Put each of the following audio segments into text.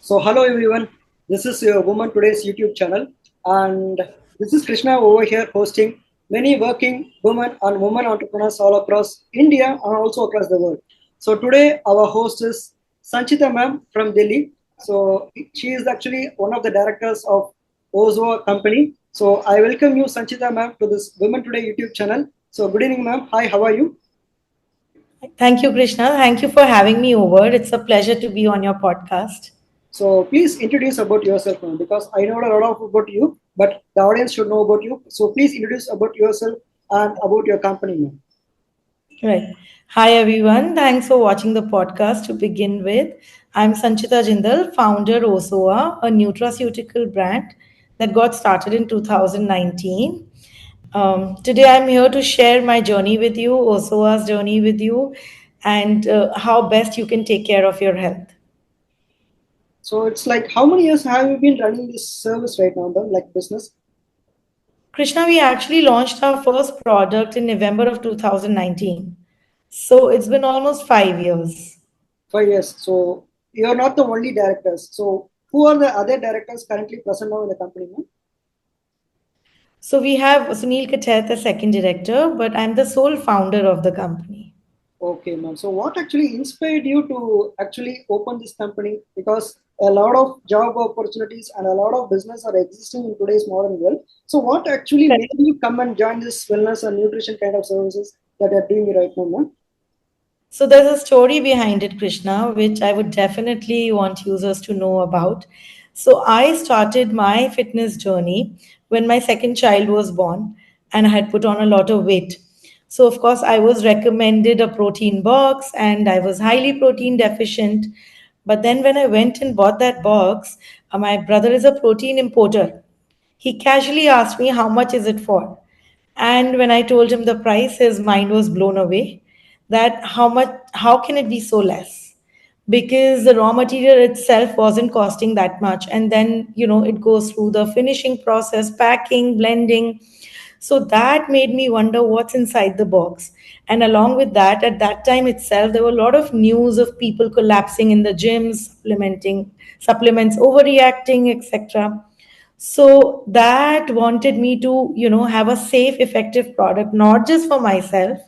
So, hello everyone. This is your Woman Today's YouTube channel, and this is Krishna over here hosting many working women and women entrepreneurs all across India and also across the world. So, today our host is Sanchita ma'am from Delhi. So, she is actually one of the directors of Osoaa company. So, I welcome you, Sanchita ma'am, to this Women Today YouTube channel. So, good evening, ma'am. Hi, how are you? Thank you, Krishna. Thank you for having me over. It's a pleasure to be on your podcast. So please introduce about yourself, ma'am, because I know a lot of about you, but the audience should know about you. So please introduce about yourself and about your company, ma'am. Right. Hi, everyone. Thanks for watching the podcast. To begin with, I'm Sanchita Jindal, founder Osoaa, a nutraceutical brand that got started in 2019. Today, I'm here to share my journey with you, Osoaa's journey with you, and how best you can take care of your health. So it's like how many years have you been running this service right now, ma'am, like business? Krishna, we actually launched our first product in November of 2019. So it's been almost 5 years. 5 years. So you're not the only directors. So who are the other directors currently present now in the company, ma'am? So we have Sunil Katet, the second director, but I'm the sole founder of the company. Okay, ma'am. So, what actually inspired you to actually open this company? Because a lot of job opportunities and a lot of business are existing in today's modern world. So, what actually Correct. made you come and join this wellness and nutrition kind of services that you're doing right now, ma'am? So there's a story behind it, Krishna, which I would definitely want users to know about. So I started my fitness journey when my second child was born and I had put on a lot of weight. So of course I was recommended a protein box and I was highly protein deficient. But then when I went and bought that box, my brother is a protein importer. He casually asked me how much is it for. And when I told him the price, his mind was blown away that how can it be so less? Because the raw material itself wasn't costing that much. And then, it goes through the finishing process, packing, blending. So that made me wonder what's inside the box. And along with that, at that time itself, there were a lot of news of people collapsing in the gyms, supplements overreacting, etc. So that wanted me to, have a safe, effective product, not just for myself,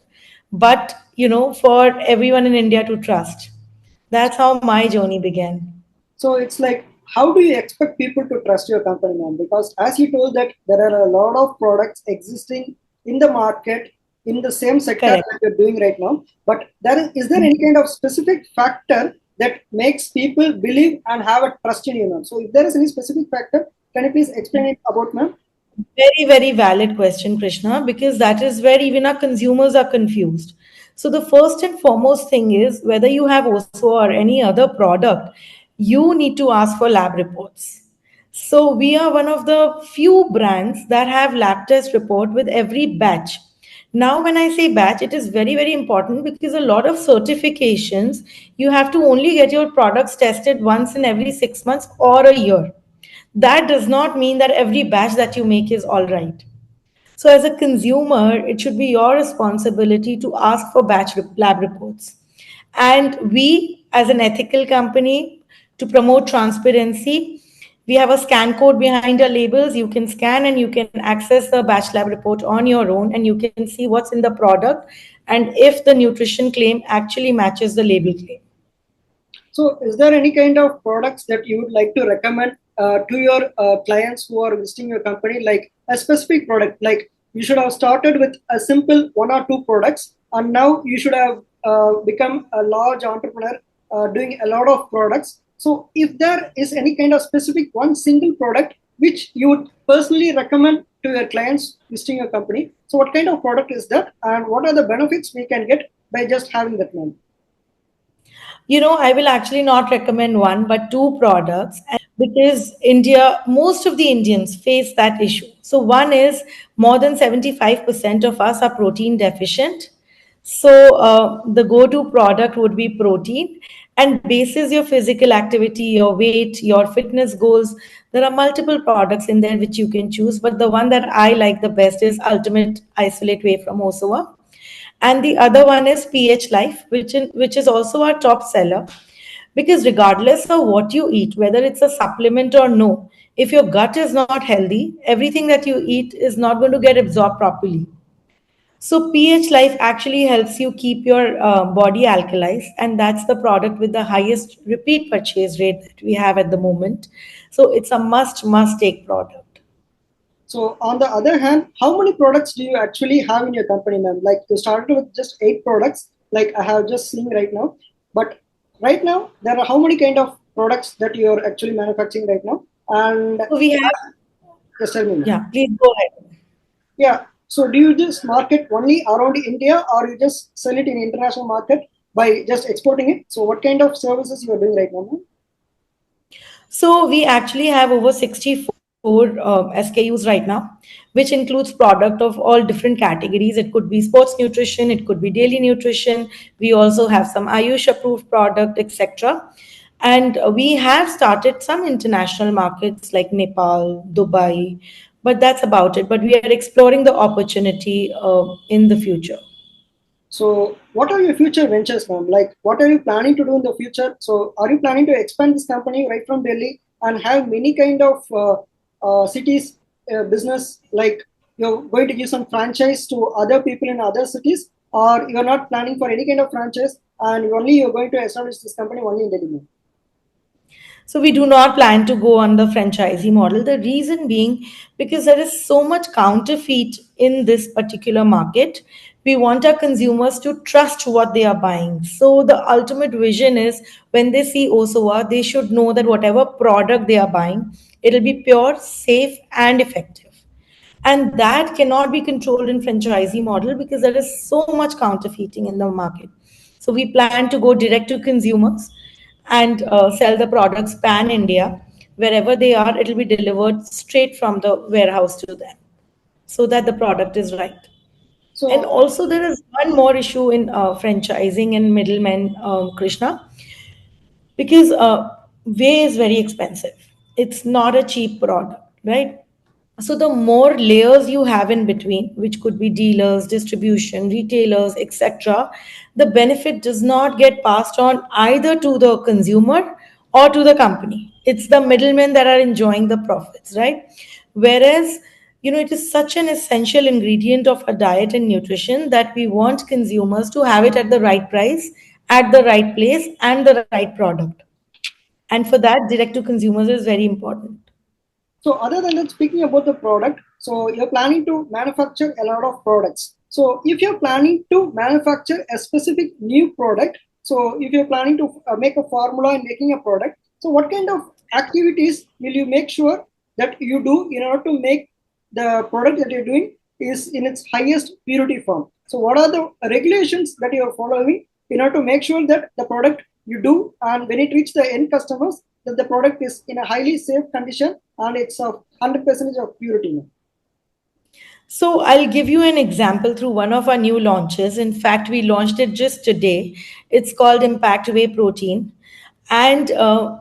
but, for everyone in India to trust. That's how my journey began. So it's like, how do you expect people to trust your company, ma'am? Because as you told that there are a lot of products existing in the market in the same sector Correct. that you're doing right now, but is there any kind of specific factor that makes people believe and have a trust in you, ma'am? So if there is any specific factor, can you please explain it about, ma'am? Very, very valid question, Krishna, because that is where even our consumers are confused. So, the first and foremost thing is whether you have OSO or any other product, you need to ask for lab reports. So, we are one of the few brands that have lab test report with every batch. Now, when I say batch, it is very, very important because a lot of certifications, you have to only get your products tested once in every 6 months or a year. That does not mean that every batch that you make is all right. So, as a consumer, it should be your responsibility to ask for lab reports. And we, as an ethical company, to promote transparency, we have a scan code behind our labels. You can scan and you can access the batch lab report on your own, and you can see what's in the product and if the nutrition claim actually matches the label claim. So, is there any kind of products that you would like to recommend to your clients who are visiting your company, like a specific product? Like you should have started with a simple one or two products, and now you should have become a large entrepreneur doing a lot of products. So, if there is any kind of specific one single product which you would personally recommend to your clients visiting your company, so what kind of product is that, and what are the benefits we can get by just having that one? I will actually not recommend one, but two products because most of the Indians face that issue. So, one is more than 75% of us are protein deficient. So, the go to product would be protein and bases your physical activity, your weight, your fitness goals. There are multiple products in there which you can choose, but the one that I like the best is Ultimate Isolate Whey from Osoa, and the other one is pH Life, which is also our top seller. Because regardless of what you eat, whether it's a supplement or no, if your gut is not healthy, everything that you eat is not going to get absorbed properly. So pH Life actually helps you keep your body alkalized, and that's the product with the highest repeat purchase rate that we have at the moment. So it's a must take product. So on the other hand, how many products do you actually have in your company, ma'am? Like you started with just 8 products, like I have just seen right now. But right now, there are how many kind of products that you are actually manufacturing right now? And So we have, just tell me, ma'am. yeah, please go ahead. Yeah. So do you just market only around India, or you just sell it in international market by just exporting it? So what kind of services you are doing right now, ma'am? So we actually have over 64 SKUs right now, which includes product of all different categories. It could be sports nutrition, it could be daily nutrition. We also have some Ayush approved product, etc. And we have started some international markets like Nepal, Dubai, but that's about it. But we are exploring the opportunity in the future. So, what are your future ventures, ma'am? Like, what are you planning to do in the future? So, are you planning to expand this company right from Delhi and have many kind of cities business? Like, you're going to give some franchise to other people in other cities, or you're not planning for any kind of franchise, and only you're going to establish this company only in Delhi, ma'am? So we do not plan to go on the franchisee model. The reason being because there is so much counterfeit in this particular market. We want our consumers to trust what they are buying. So the ultimate vision is when they see Osoaa, they should know that whatever product they are buying, it'll be pure, safe, and effective. And that cannot be controlled in franchisee model because there is so much counterfeiting in the market. So we plan to go direct to consumers and sell the products pan India. Wherever they are, it will be delivered straight from the warehouse to them so that the product is right. And So, also there is one more issue in franchising and middlemen, Krishna, because whey is very expensive. It's not a cheap product, right? So the more layers you have in between, which could be dealers, distribution, retailers, etc., the benefit does not get passed on either to the consumer or to the company. It's the middlemen that are enjoying the profits, right? Whereas, it is such an essential ingredient of our diet and nutrition that we want consumers to have it at the right price, at the right place, and the right product. And for that, direct to consumers is very important. So other than that, speaking about the product, so you're planning to manufacture a lot of products. So if you're planning to manufacture a specific new product, so if you're planning to make a formula and making a product, so what kind of activities will you make sure that you do in order to make the product that you're doing is in its highest purity form? So what are the regulations that you are following in order to make sure that the product you do and when it reaches the end customers that the product is in a highly safe condition and it's of 100% of purity. So I'll give you an example through one of our new launches. In fact, we launched it just today. It's called Impact Whey Protein. And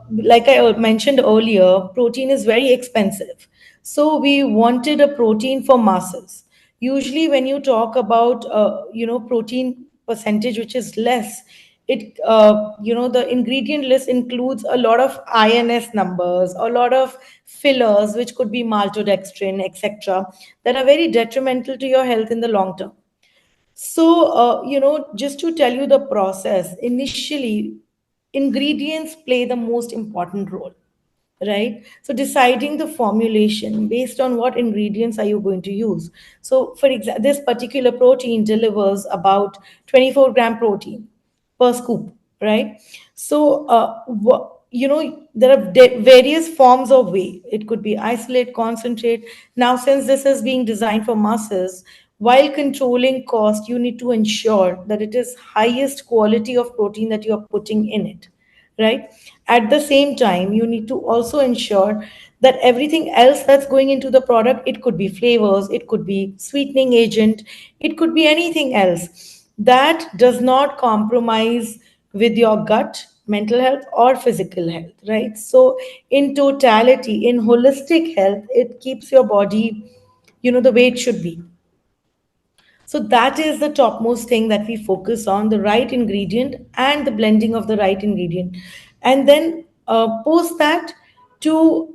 like I mentioned earlier, protein is very expensive. So we wanted a protein for masses. Usually, when you talk about protein percentage which is less, the ingredient list includes a lot of INS numbers, a lot of fillers which could be maltodextrin, etc., that are very detrimental to your health in the long term. So, just to tell you the process, initially, ingredients play the most important role, right? So deciding the formulation based on what ingredients are you going to use. So for example, this particular protein delivers about 24-gram protein per scoop, right? So there are various forms of whey. It could be isolate, concentrate. Now since this is being designed for masses, while controlling cost, you need to ensure that it is highest quality of protein that you are putting in it, right? At the same time, you need to also ensure that everything else that's going into the product, it could be flavors, it could be sweetening agent, it could be anything else that does not compromise with your gut, mental health, or physical health, right? So in totality, in holistic health, it keeps your body, the way it should be. So that is the topmost thing that we focus on, the right ingredient and the blending of the right ingredient. and then post that to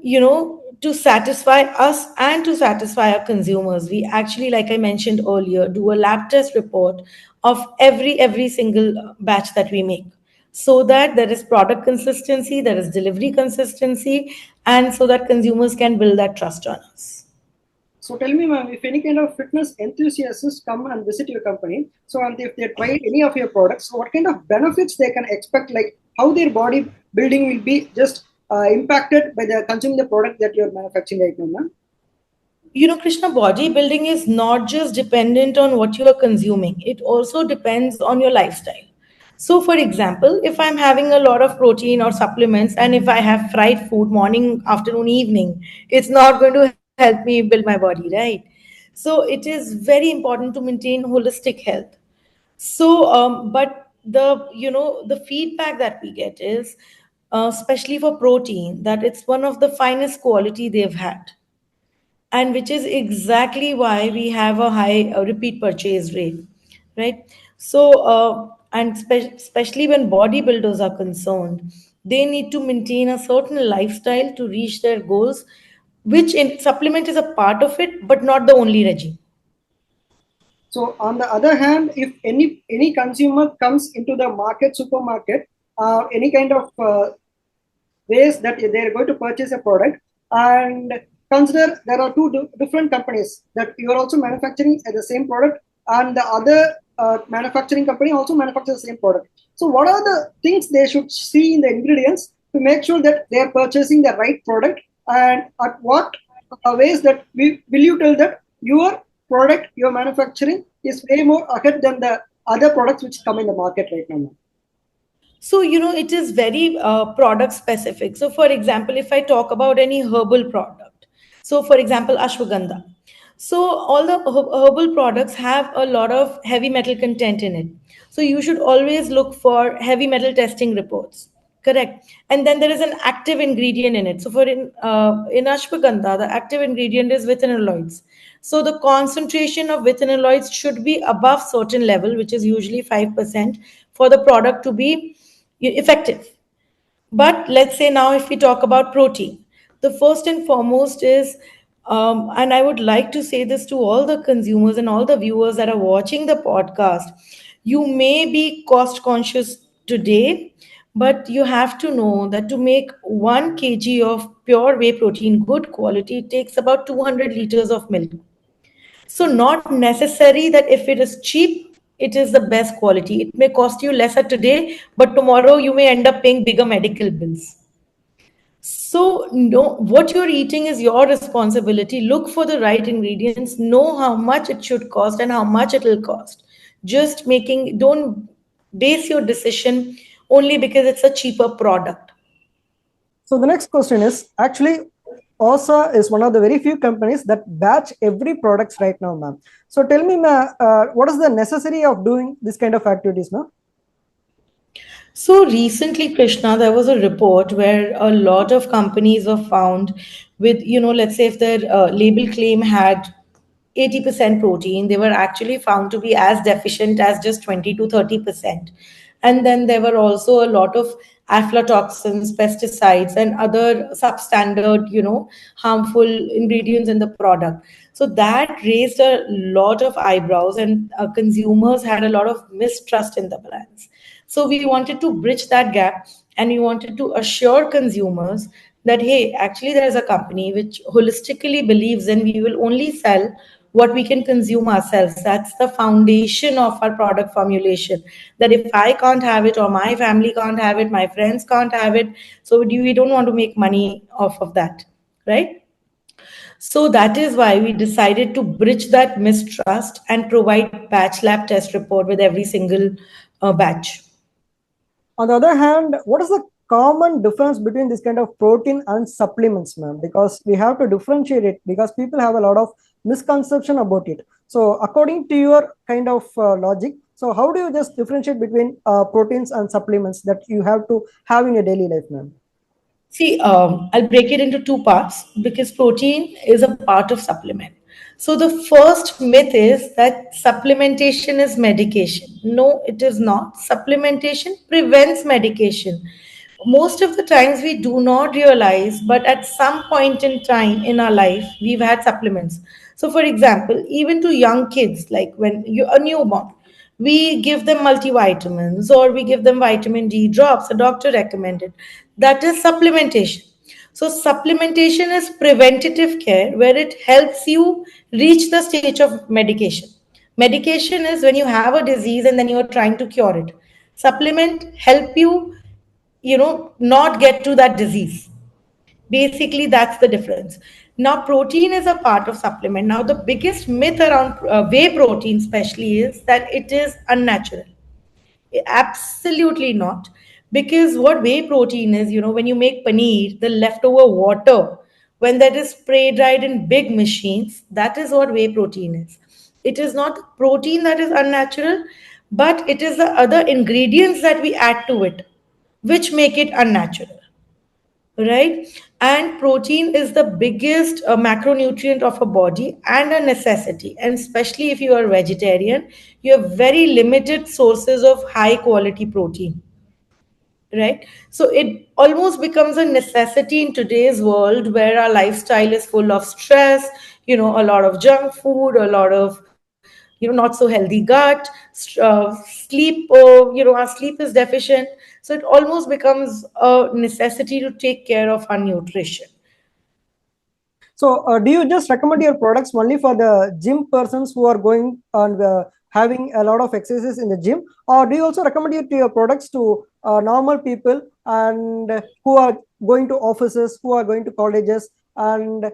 to satisfy us and to satisfy our consumers, we actually, like I mentioned earlier, do a lab test report of every single batch that we make, so that there is product consistency, there is delivery consistency, and so that consumers can build that trust on us. So tell me, ma'am, if any kind of fitness enthusiasts come and visit your company, so and if they try any of your products, so what kind of benefits they can expect, like how their body building will be just impacted by the consuming the product that you're manufacturing right now, ma'am? Krishna, bodybuilding is not just dependent on what you are consuming, it also depends on your lifestyle. So, for example, if I'm having a lot of protein or supplements, and if I have fried food morning, afternoon, evening, it's not going to help me build my body, right? So, it is very important to maintain holistic health. So, but the feedback that we get is, especially for protein, that it's one of the finest quality they've had, and which is exactly why we have a high repeat purchase rate, right? So especially when bodybuilders are concerned, they need to maintain a certain lifestyle to reach their goals, which in supplement is a part of it but not the only regime. So on the other hand, if any consumer comes into the market, supermarket, any kind of ways that they're going to purchase a product, and consider there are two different companies that you are also manufacturing the same product, and the other manufacturing company also manufactures the same product. So what are the things they should see in the ingredients to make sure that they are purchasing the right product, and at what ways that will you tell that your product you're manufacturing is way more ahead than the other products which come in the market right now? So, it is very product specific. So, for example, if I talk about any herbal product, so for example, ashwagandha. So, all the herbal products have a lot of heavy metal content in it. So, you should always look for heavy metal testing reports. Correct. And then there is an active ingredient in it. So, in ashwagandha, the active ingredient is vithinolloids. So, the concentration of vithinolloids should be above certain level, which is usually 5%, for the product to be effective. But let's say now, if we talk about protein, the first and foremost is, and I would like to say this to all the consumers and all the viewers that are watching the podcast, you may be cost conscious today, but you have to know that to make 1 kg of pure whey protein good quality, it takes about 200 liters of milk. So, not necessary that if it is cheap, it is the best quality. It may cost you lesser today, but tomorrow you may end up paying bigger medical bills. So, no, what you're eating is your responsibility. Look for the right ingredients, know how much it should cost and how much it will cost. Don't base your decision only because it's a cheaper product. So the next question is actually Osoaa is one of the very few companies that batch every products right now, ma'am. So tell me, ma'am, what is the necessity of doing this kind of activities, ma'am? So recently, Krishna, there was a report where a lot of companies were found with, let's say if their label claim had 80% protein, they were actually found to be as deficient as just 20 to 30%. And then there were also a lot of aflatoxins, pesticides, and other substandard, harmful ingredients in the product. So that raised a lot of eyebrows, and consumers had a lot of mistrust in the brands. So we wanted to bridge that gap, and we wanted to assure consumers that, hey, actually, there is a company which holistically believes in we will only sell what we can consume ourselves. That's the foundation of our product formulation. That if I can't have it, or my family can't have it, my friends can't have it, so we don't want to make money off of that, right? So that is why we decided to bridge that mistrust and provide batch lab test report with every single batch. On the other hand, what is the common difference between this kind of protein and supplements, ma'am? Because we have to differentiate it because people have a lot of misconception about it. So according to your kind of logic, so how do you just differentiate between proteins and supplements that you have to have in your daily life, ma'am? See, I'll break it into two parts because protein is a part of supplement. So, the first myth is that supplementation is medication. No, it is not. Supplementation prevents medication. Most of the times we do not realize, but at some point in time in our life we've had supplements. So for example, even to young kids, like when you're a newborn, we give them multivitamins or we give them vitamin D drops, a doctor recommended. That is supplementation. So supplementation is preventative care where it helps you reach the stage of medication. Medication is when you have a disease and then you're trying to cure it. Supplement help you, not get to that disease. Basically that's the difference. Now protein is a part of supplement. Now the biggest myth around whey protein especially is that it is unnatural. Absolutely not. Because what whey protein is, when you make paneer, the leftover water, when that is spray dried in big machines, that is what whey protein is. It is not the protein that is unnatural, but it is the other ingredients that we add to it, which make it unnatural, right? And protein is the biggest macronutrient of a body and a necessity. And especially if you are vegetarian, you have very limited sources of high quality protein, right? So it almost becomes a necessity in today's world where our lifestyle is full of stress, a lot of junk food, a lot of not so healthy gut, sleep, our sleep is deficient. So it almost becomes a necessity to take care of our nutrition. So, do you just recommend your products only for the gym persons who are going and having a lot of exercises in the gym, or do you also recommend it to your products to normal people and who are going to offices, who are going to colleges, and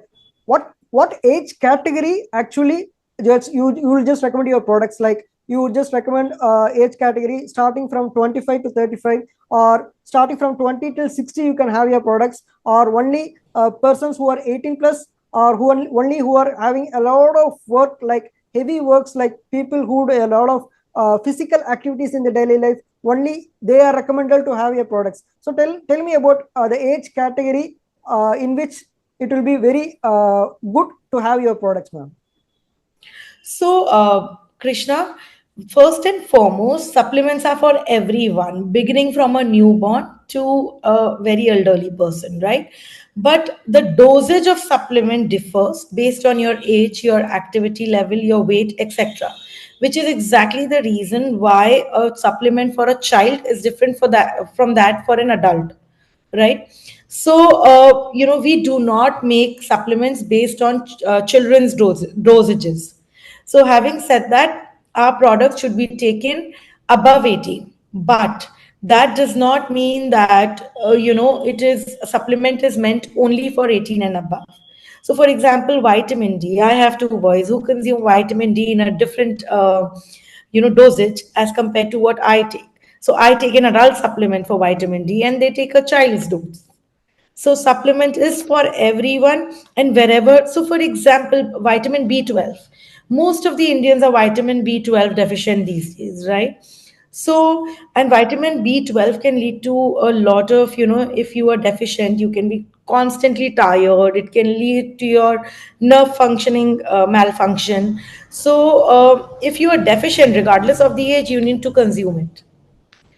what age category actually just you will just recommend your products, like you would just recommend age category starting from 25 to 35, or starting from 20 till 60 you can have your products, or only persons who are 18 plus, or only who are having a lot of work, like heavy works, like people who do a lot of physical activities in the daily life, only they are recommended to have your products. So tell me about the age category in which it will be very good to have your products, ma'am. So, Krishna, first and foremost, supplements are for everyone, beginning from a newborn to a very elderly person, right? But the dosage of supplement differs based on your age, your activity level, your weight, etc., which is exactly the reason why a supplement for a child is different for that from that for an adult, right? So we do not make supplements based on children's dosages. So having said that, our products should be taken above 18, but that does not mean that it is a supplement is meant only for 18 and above. So for example, vitamin D, I have two boys who consume vitamin D in a different dosage as compared to what I take. So I take an adult supplement for vitamin D and they take a child's dose. So supplement is for everyone and wherever. So for example, vitamin B12. Most of the Indians are vitamin B12 deficient these days, right? So, and vitamin B12 can lead to a lot of, if you are deficient, you can be constantly tired. It can lead to your nerve functioning malfunction. So, if you are deficient, regardless of the age, you need to consume it,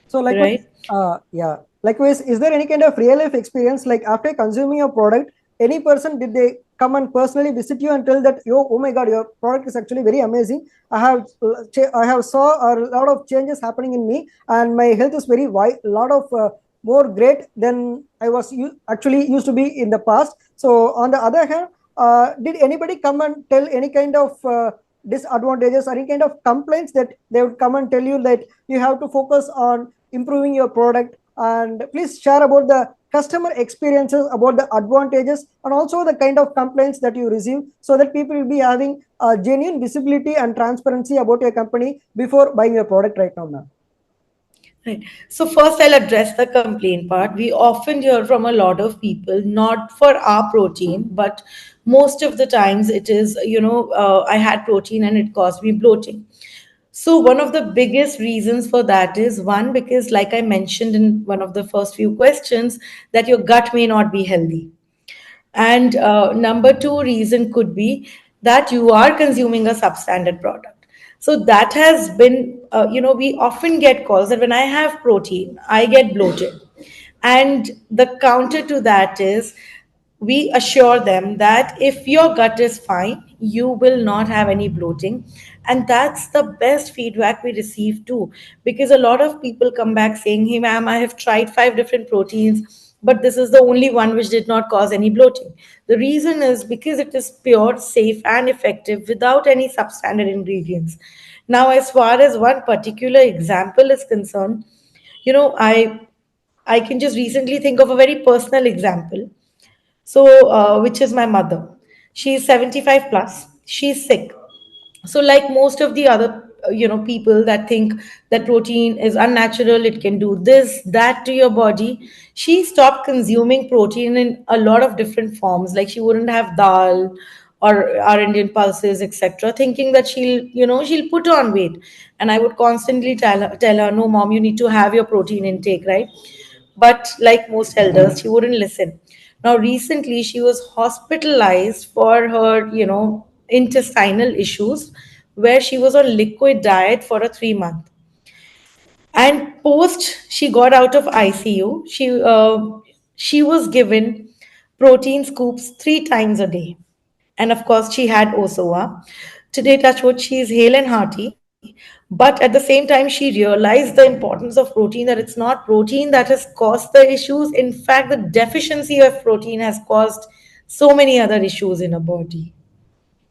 So likewise, right? yeah. Likewise, is there any kind of real life experience, like after consuming your product, any person did they come and personally visit you and tell that, yo, oh my God, your product is actually very amazing. I have saw a lot of changes happening in me, and my health is very wide, a lot of more great than I was actually used to be in the past. So on the other hand, did anybody come and tell any kind of disadvantages or any kind of complaints that they would come and tell you that you have to focus on improving your product? And please share about the customer experiences, about the advantages, and also the kind of complaints that you receive, so that people will be having a genuine visibility and transparency about your company before buying your product right now, ma'am. Right. So first, I'll address the complaint part. We often hear from a lot of people, not for our protein, but most of the times it is, I had protein and it caused me bloating. So one of the biggest reasons for that is one, because like I mentioned in one of the first few questions, that your gut may not be healthy. And number two reason could be that you are consuming a substandard product. So that has been, we often get calls that when I have protein, I get bloated. And the counter to that is we assure them that if your gut is fine, you will not have any bloating. And that's the best feedback we receive too. Because a lot of people come back saying, hey, ma'am, I have tried 5 different proteins, but this is the only one which did not cause any bloating. The reason is because it is pure, safe, and effective without any substandard ingredients. Now, as far as one particular example is concerned, you know, I can just recently think of a very personal example. So, which is my mother. She's 75 plus. She's sick. So, like most of the other, people that think that protein is unnatural, it can do this, that to your body. She stopped consuming protein in a lot of different forms. Like she wouldn't have dal or our Indian pulses, etc., thinking that she'll put on weight. And I would constantly tell her, no, mom, you need to have your protein intake, right? But like most elders, she wouldn't listen. Now, recently, she was hospitalized for her, intestinal issues, where she was on liquid diet for a 3 month. And post she got out of ICU, she was given protein scoops 3 times a day. And of course, she had Osoaa. Today, touchwood, she is hale and hearty. But at the same time, she realized the importance of protein, that it's not protein that has caused the issues. In fact, the deficiency of protein has caused so many other issues in her body.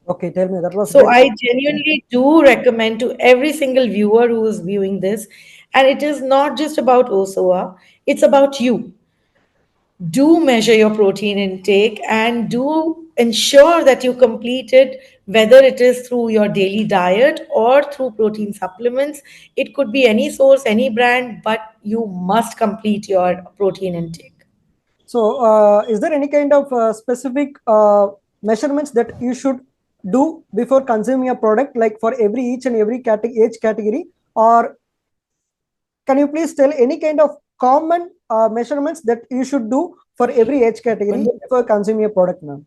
Okay, tell me. That was So great. I genuinely do recommend to every single viewer who is viewing this, and it is not just about Osoa, it's about you. Do measure your protein intake and do ensure that you complete it, whether it is through your daily diet or through protein supplements. It could be any source, any brand, but you must complete your protein intake. So, is there any kind of specific measurements that you should do before consuming a product, like for every each and every age category, or can you please tell any kind of common measurements that you should do for every age category before consuming a product, ma'am?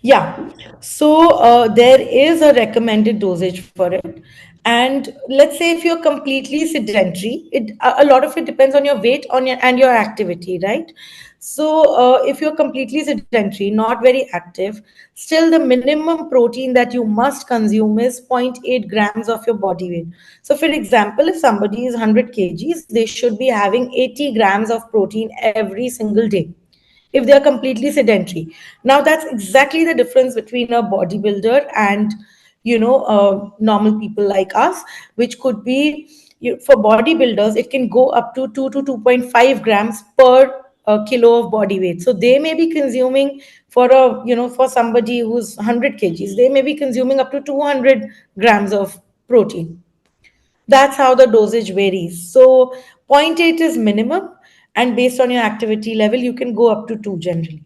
Yeah. So there is a recommended dosage for it. And let's say if you're completely sedentary, a lot of it depends on your weight and your activity, right? So if you're completely sedentary, not very active, still the minimum protein that you must consume is zero point 0.8 grams of your body weight. So for example, if somebody is 100 kgs, they should be having 80 grams of protein every single day if they are completely sedentary. Now, that's exactly the difference between a bodybuilder and normal people like us, which could be for bodybuilders, it can go up to 2 to 2.5 grams per kilo of body weight. So they may be consuming for somebody who's 100 kgs, they may be consuming up to 200 grams of protein. That's how the dosage varies. So zero point 0.8 is minimum, and based on your activity level, you can go up to 2 generally.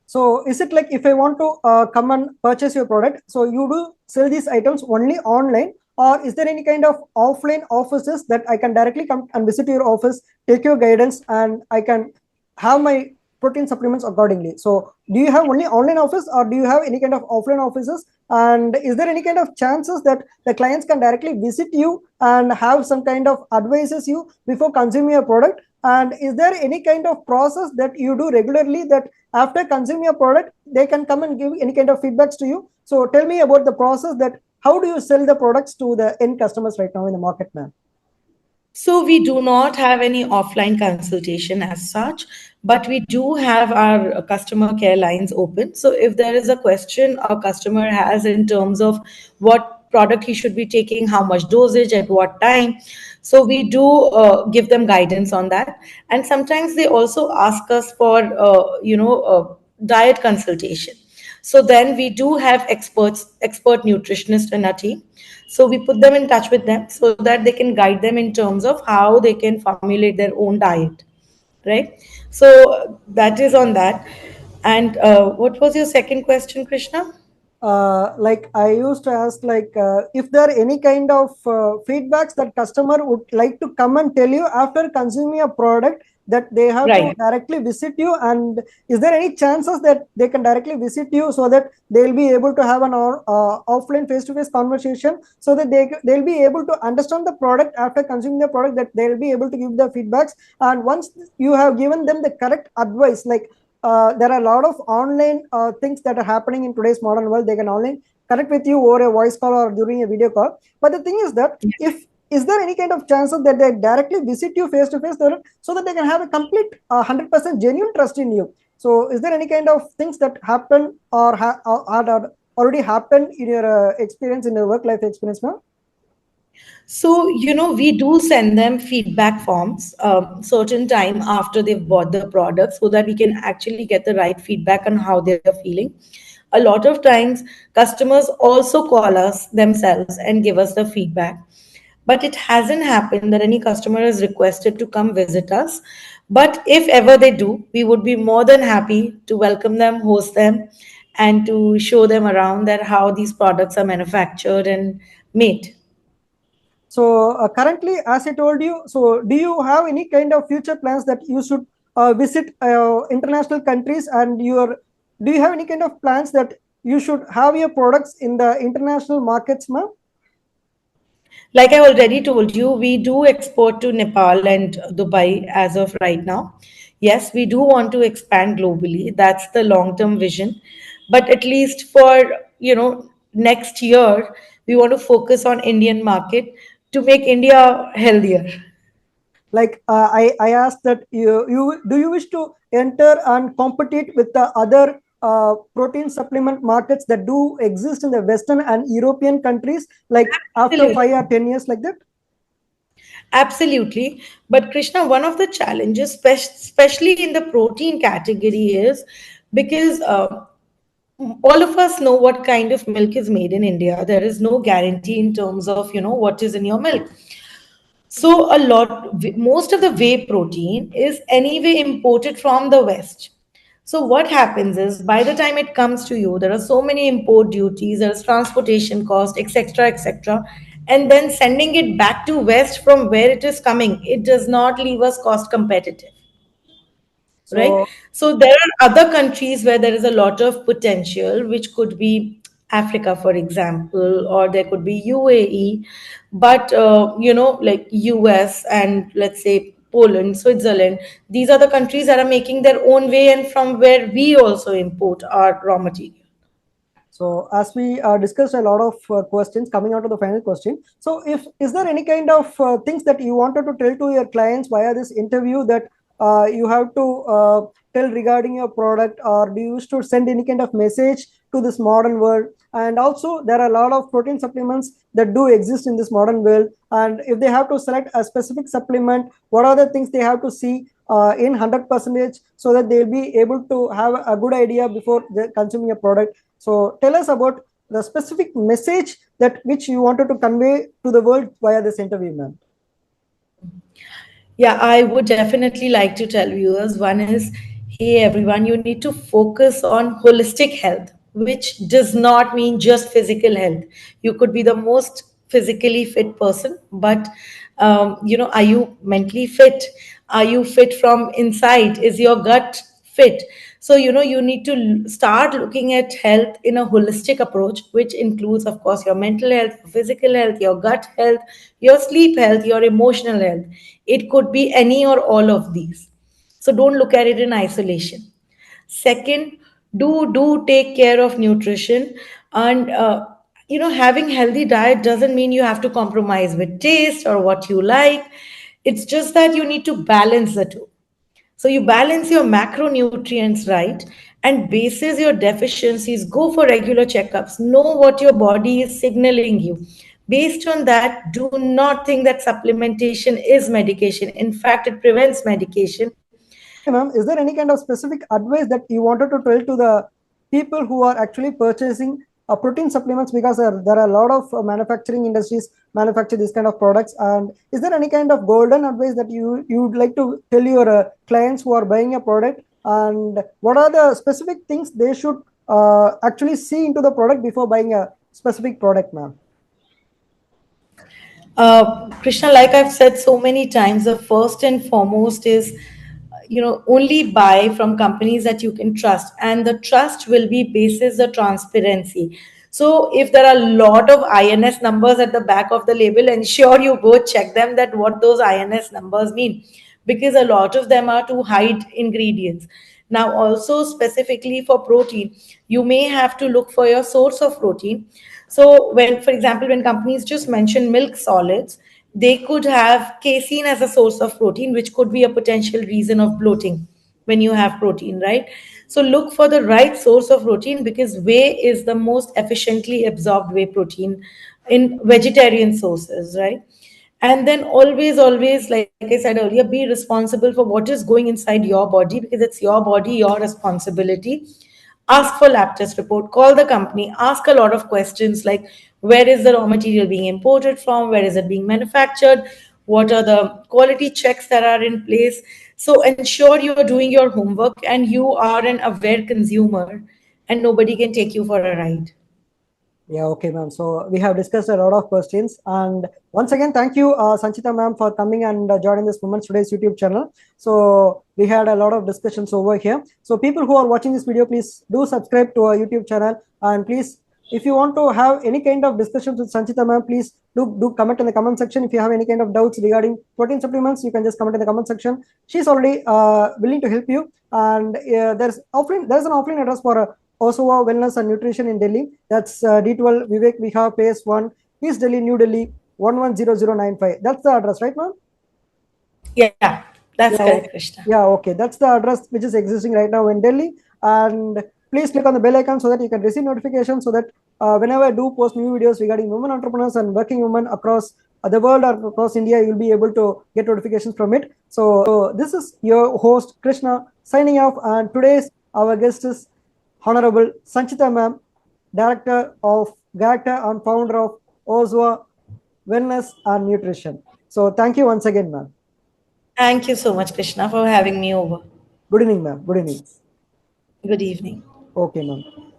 So, is it like if I want to come and purchase your product, so you do sell these items only online, or is there any kind of offline offices that I can directly come and visit your office, take your guidance, and I can have my protein supplements accordingly? So, do you have only online office, or do you have any kind of offline offices? And is there any kind of chances that the clients can directly visit you and have some kind of advices you before consuming your product? And is there any kind of process that you do regularly that after consuming a product, they can come and give any kind of feedbacks to you? So tell me about the process, that how do you sell the products to the end customers right now in the market, man? So we do not have any offline consultation as such, but we do have our customer care lines open. So if there is a question a customer has in terms of what product he should be taking, how much dosage at what time, so we do give them guidance on that. And sometimes they also ask us for diet consultation. So then we do have expert nutritionists in our team. So we put them in touch with them so that they can guide them in terms of how they can formulate their own diet, right? So that is on that. And what was your second question, Krishna? Like I used to ask, like if there are any kind of feedbacks that customer would like to come and tell you after consuming a product, that they have to Right. directly visit you? And is there any chances that they can directly visit you so that they'll be able to have an offline face-to-face conversation, so that they'll be able to understand the product after consuming the product, that they'll be able to give the feedbacks? And once you have given them the correct advice, like there are a lot of online things that are happening in today's modern world. They can online connect with you over a voice call or during a video call. But the thing is that, if is there any kind of chances that they directly visit you face to face, so that they can have a complete 100% genuine trust in you? So is there any kind of things that happen or had already happened in your experience, in your work life experience now? So, we do send them feedback forms certain time after they've bought the product so that we can actually get the right feedback on how they're feeling. A lot of times, customers also call us themselves and give us the feedback. But it hasn't happened that any customer has requested to come visit us. But if ever they do, we would be more than happy to welcome them, host them, and to show them around that how these products are manufactured and made. So currently, as I told you, so do you have any kind of future plans that you should visit international countries, and do you have any kind of plans that you should have your products in the international markets, ma'am? Like I already told you, we do export to Nepal and Dubai as of right now. Yes, we do want to expand globally. That's the long-term vision. But at least for, next year, we want to focus on Indian market to make India healthier. Like I asked that you do you wish to enter and compete with the other protein supplement markets that do exist in the Western and European countries, like after Absolutely. 5 or 10 years, like that? Absolutely. But Krishna, one of the challenges, especially in the protein category, is because all of us know what kind of milk is made in India. There is no guarantee in terms of, what is in your milk. So most of the whey protein is anyway imported from the West. So what happens is by the time it comes to you, there are so many import duties, there's transportation cost, etc., etc. And then sending it back to West from where it is coming, it does not leave us cost competitive, right? So So there are other countries where there is a lot of potential, which could be Africa, for example, or there could be UAE, but like US and let's say Poland, Switzerland, these are the countries that are making their own way and from where we also import our raw material. So, as we discussed a lot of questions, coming out of the final question. So, if is there any kind of things that you wanted to tell to your clients via this interview, that you have to tell regarding your product, or do you wish to send any kind of message to this modern world? And also, there are a lot of protein supplements that do exist in this modern world. And if they have to select a specific supplement, what are the things they have to see in 100%, so that they'll be able to have a good idea before they consuming a product? So tell us about the specific message that which you wanted to convey to the world via this interview, ma'am. Yeah, I would definitely like to tell viewers one is, hey everyone, you need to focus on holistic health, which does not mean just physical health. You could be the most physically fit person, but are you mentally fit? Are you fit from inside? Is your gut fit? So, you need to start looking at health in a holistic approach, which includes, of course, your mental health, your physical health, your gut health, your sleep health, your emotional health. It could be any or all of these. So, don't look at it in isolation. Second, do take care of nutrition, and having healthy diet doesn't mean you have to compromise with taste or what you like. It's just that you need to balance the two. So you balance your macronutrients right and bases your deficiencies. Go for regular checkups. Know what your body is signaling you. Based on that, do not think that supplementation is medication. In fact, it prevents medication. Okay, ma'am. Is there any kind of specific advice that you wanted to tell to the people who are actually purchasing protein supplements? Because there are a lot of manufacturing industries manufacture these kind of products. And is there any kind of golden advice that you would like to tell your clients who are buying a product? And what are the specific things they should actually see into the product before buying a specific product, ma'am? Krishna, like I've said so many times, the first and foremost is only buy from companies that you can trust, and the trust will be basis the transparency. So if there are a lot of INS numbers at the back of the label, ensure you go check them, that what those INS numbers mean, because a lot of them are to hide ingredients. Now, also specifically for protein, you may have to look for your source of protein. So, when, for example, when companies just mention milk solids, they could have casein as a source of protein, which could be a potential reason of bloating when you have protein, right? So, look for the right source of protein, because whey is the most efficiently absorbed whey protein in vegetarian sources, right? And then always, like I said earlier, be responsible for what is going inside your body, because it's your body, your responsibility. Ask for lab test report, call the company, ask a lot of questions like, where is the raw material being imported from, where is it being manufactured, what are the quality checks that are in place. So ensure you are doing your homework and you are an aware consumer, and nobody can take you for a ride. Yeah, okay, ma'am. So we have discussed a lot of questions. And once again, thank you, Sanchita ma'am, for coming and joining this Women's Today's YouTube channel. So we had a lot of discussions over here. So people who are watching this video, please do subscribe to our YouTube channel. And please, if you want to have any kind of discussions with Sanchita ma'am, please do comment in the comment section. If you have any kind of doubts regarding protein supplements, you can just comment in the comment section. She's already willing to help you. And there's an offline address for Osoaa Wellness and Nutrition in Delhi. That's D12 Vivek Vihar, Phase 1, East Delhi, New Delhi, 110095. That's the address, right, ma'am? Yeah, that's Yeah, correct, Krishna. yeah, okay. That's the address which is existing right now in Delhi. And please click on the bell icon so that you can receive notifications, so that whenever I do post new videos regarding women entrepreneurs and working women across the world or across India, you'll be able to get notifications from it. So this is your host, Krishna, signing off. And today's our guest is Honorable Sanchita ma'am, Director and Founder of Osoaa Wellness and Nutrition. So thank you once again, ma'am. Thank you so much, Krishna, for having me over. Good evening, ma'am. Good evening. Good evening. Okay, ma'am.